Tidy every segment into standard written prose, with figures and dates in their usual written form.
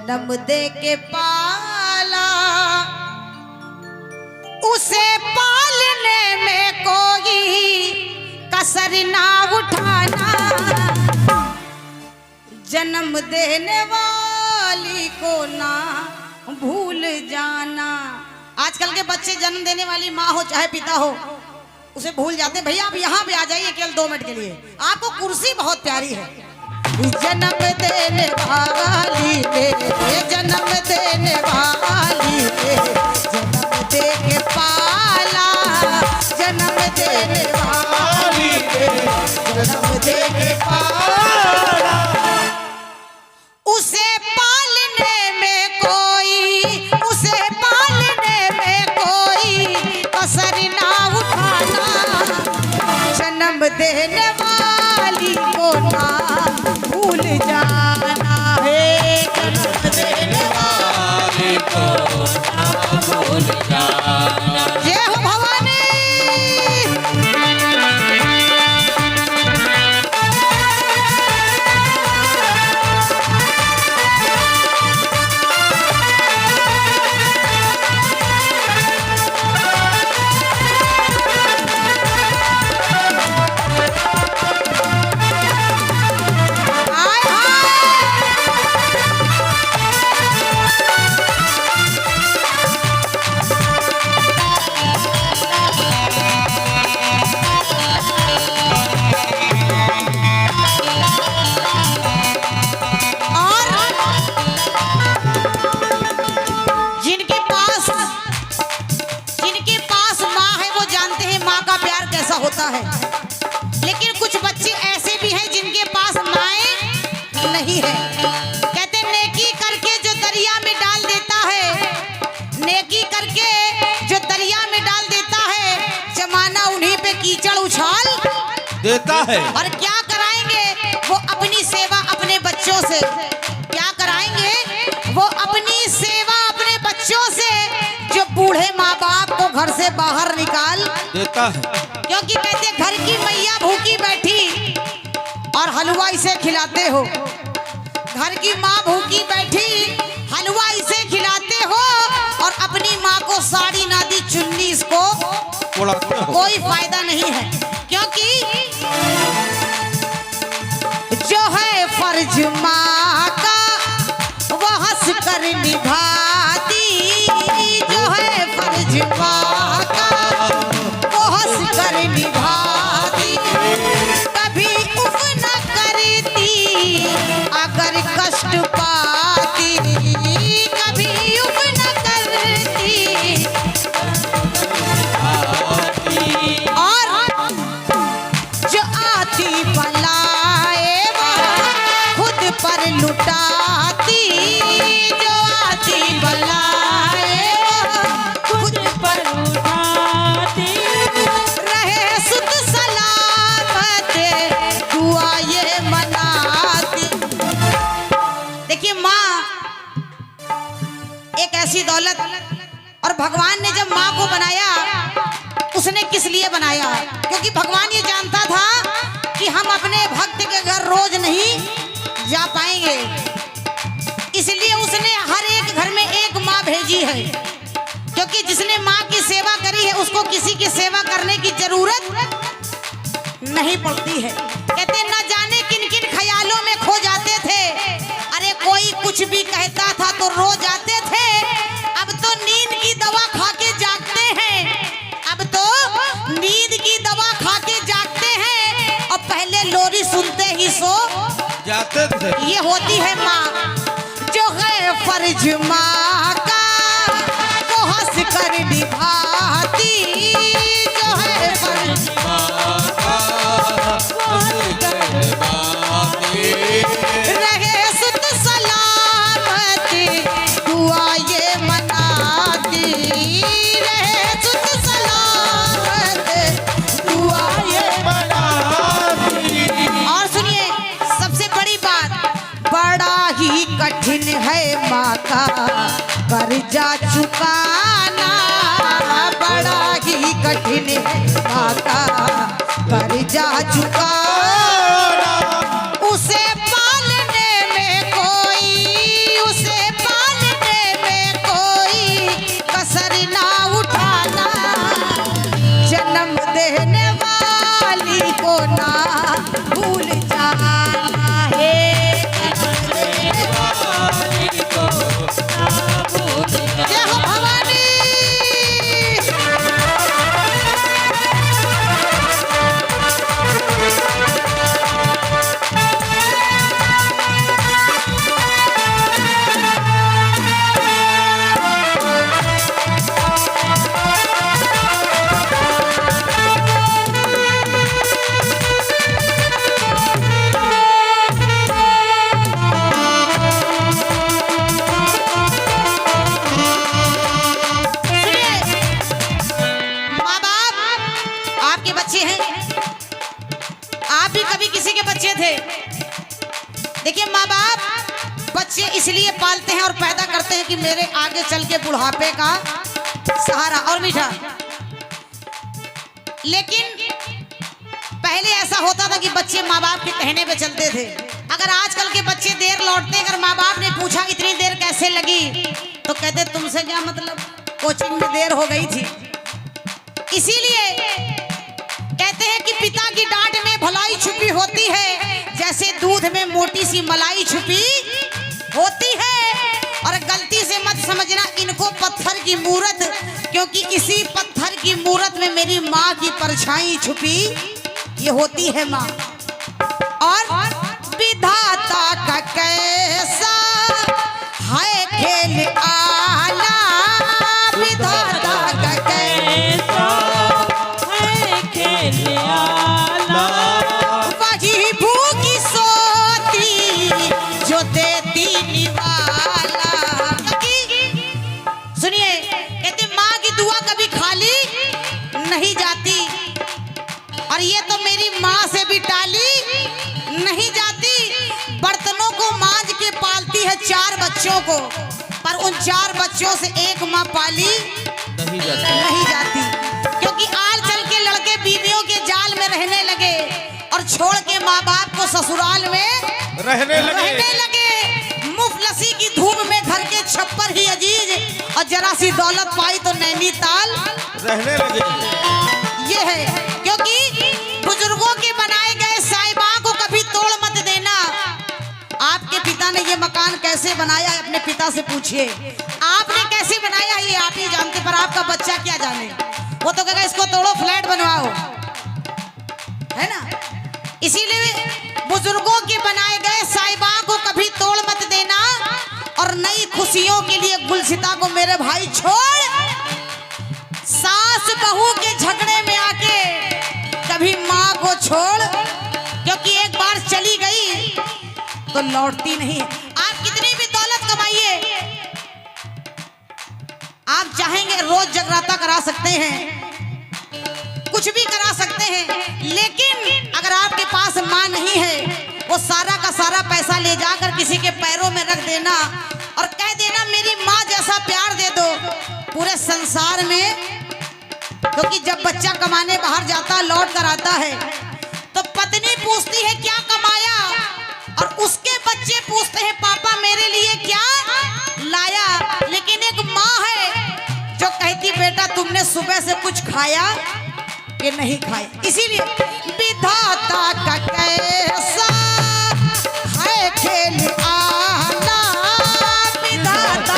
जन्म दे के पाला, उसे पालने में कोई कसर ना उठाना, जन्म देने वाली को ना भूल जाना। आजकल के बच्चे जन्म देने वाली माँ हो चाहे पिता हो उसे भूल जाते। भैया आप यहाँ पे आ जाइए केवल 2 मिनट के लिए, आपको कुर्सी बहुत प्यारी है। जन्म देने वाली मेरे, जन्म देने वाली मेरे, जन्म दे के पाला, जन्म देने वाली मेरे, जन्म दे के पाला, उसे पालने में कोई, उसे पालने में कोई कसर ना उठाना, जन्म देने वाली को ना भूल जाना है, जन्म देने वाली को ना भूल जाना। जय हो भवानी। होता है, लेकिन कुछ बच्चे ऐसे भी हैं जिनके पास माएँ नहीं है। कहते नेकी करके जो दरिया में डाल देता है, नेकी करके जो दरिया में डाल देता है, जमाना उन्हीं पे कीचड़ उछाल देता है। और क्या कराएंगे वो अपनी सेवा अपने बच्चों से, क्या कराएंगे वो अपनी सेवा अपने बच्चों से, जो बूढ़े माँ बाप को घर से बाहर निकाल देता है। क्योंकि कहते घर की मैया भूखी बैठी और हलवा इसे खिलाते हो, घर की माँ भूखी बैठी हलवा इसे खिलाते हो, और अपनी माँ को साड़ी ना दी चुन्नी इसको कोई फायदा नहीं है। क्योंकि जो है फर्ज माँ का वो हंस कर निभाती, जो है फर्ज माँ का वो हंस कर निभाती, कभी उफ न करती अगर कष्ट पाती, कभी उफ न करती। और जो आती बलाए वो खुद पर लुटाती, जो आती बलाए वो खुद पर लुटाती, रहे सुध सलामत दुआ ये मनाती। देखिए माँ एक ऐसी दौलत, और भगवान ने जब माँ को बनाया उसने किस लिए बनाया? क्योंकि भगवान ये जानता था कि हम अपने भक्त के घर रोज नहीं जा पाएंगे, इसलिए उसने हर एक घर में एक माँ भेजी है। क्योंकि जिसने माँ की सेवा करी है उसको किसी की सेवा करने की जरूरत नहीं पड़ती है। कहते न जाने किन किन ख्यालों में खो जाते थे, अरे कोई कुछ भी कहता था तो रो जाते थे, अब तो नींद की दवा खा के जागते हैं, अब तो नींद की दवा खा के जागते हैं, और पहले लोरी सुनते ही सो जाते थे। ये होती है माँ, जो है फर्ज माँ का वो हंस कर निभाती, जो है फर्ज माँ का वो हंस कर निभाती, रहे सुध सलामत दुआ ये मनाती, रहे सुध सलामत दुआ ये मनाती। और सुनिए सबसे बड़ी बात, बड़ा ही कठिन है माँ का कर्जा चुकाना, बड़ा ही कठिन है माँ का कर्जा चुकाना, उसे पालने में कोई, उसे बच्चे इसलिए पालते हैं और पैदा करते हैं कि मेरे आगे चल के बुढ़ापे का सहारा। और मीठा, लेकिन पहले ऐसा होता था कि बच्चे माँ बाप के कहने पे चलते थे। अगर आजकल के बच्चे देर लौटते, अगर माँ बाप ने पूछा इतनी देर कैसे लगी, तो कहते तुमसे क्या मतलब, कोचिंग में देर हो गई थी। इसीलिए कहते हैं कि पिता की डांट में भलाई छुपी होती है, जैसे दूध में मोटी सी मलाई छुपी होती है। और गलती से मत समझना इनको पत्थर की मूरत, क्योंकि इसी पत्थर की मूरत में मेरी माँ की परछाई छुपी ये होती है माँ। और विधाता का कैसा है खेल आला, विधाता का कैसा है खेल आला, वही भूखी सोती जो देती निवाला। सुनिए, कहते माँ की दुआ कभी खाली नहीं जाती, और ये तो मेरी माँ से भी टाली नहीं जाती। बर्तनों को मांज के पालती है 4 बच्चों को, पर उन 4 बच्चों से एक माँ पाली नहीं जाती। क्योंकि आज चल के लड़के बीवियों के जाल में रहने लगे और छोड़ के माँ बाप को ससुराल में रहने लगे। मुफलसी की धूप में घर के छप्पर ही अजीज, और जरा सी दौलत पाई तो नैनीताल रहने लगे। ये है, क्योंकि बुजुर्गों के बनाए गए साहिबा को कभी तोड़ मत देना। आपके पिता ने ये मकान कैसे बनाया है, अपने पिता से पूछिए। आपने कैसे बनाया ये आप ही जानते, पर आपका बच्चा क्या जाने। वो तो कहेगा इसको तोड़ो, फ्लैट बनवाओ, है ना। इसीलिए बुजुर्गों के बनाए गए साहिबा को कभी तोड़ मत देना। और नई खुशियों के लिए गुलसिता को मेरे भाई छोड़, सास बहू के झगड़े में आके कभी माँ को छोड़, क्योंकि एक बार चली गई तो लौटती नहीं। आप कितनी भी दौलत कमाइए, आप चाहेंगे रोज जगराता करा सकते हैं, कुछ भी करा सकते हैं, लेकिन अगर आपके पास माँ नहीं है, वो सारा का सारा पैसा ले जाकर किसी के पैरों में रख देना और कह देना मेरी माँ जैसा प्यार दे दो पूरे संसार में। क्योंकि जब बच्चा कमाने बाहर जाता, लौट कर आता है, तो पत्नी पूछती है क्या कमाया, और उसके बच्चे पूछते हैं पापा मेरे लिए क्या लाया। लेकिन एक माँ है जो कहती बेटा तुमने सुबह से कुछ खाया कि नहीं खाया। इसीलिए विधाता का कैसा है खेल आला, विधाता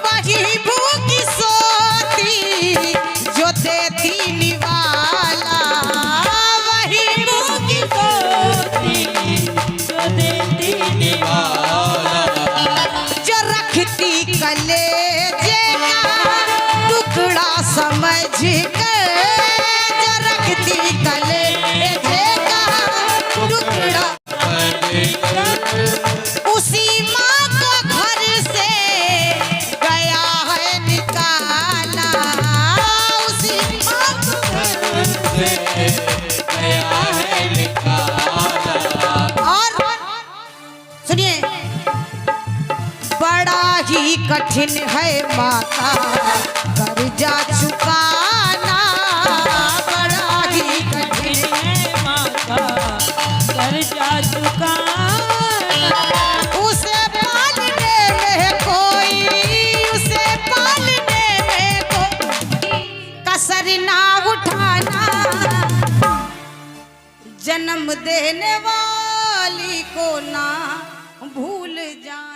वही भूखी सोती जो देती निवाला, वही भूखी सोती जो देती निवाला, जो रखती कलेजे का टुकड़ा समझ कर, जो रखती कलेजे का टुकड़ा, उसी माँ को घर से गया है निकाला, उसी माँ को घर से गया है निकाला। और सुनिए, बड़ा ही कठिन है माता कर्जा चुकाना, बड़ा ही कठिन है माता कर्जा चुकाना, उसे पालने में कोई, उसे पालने में कोई कसर ना उठाना, जन्म देने वाली को ना भूल जाना।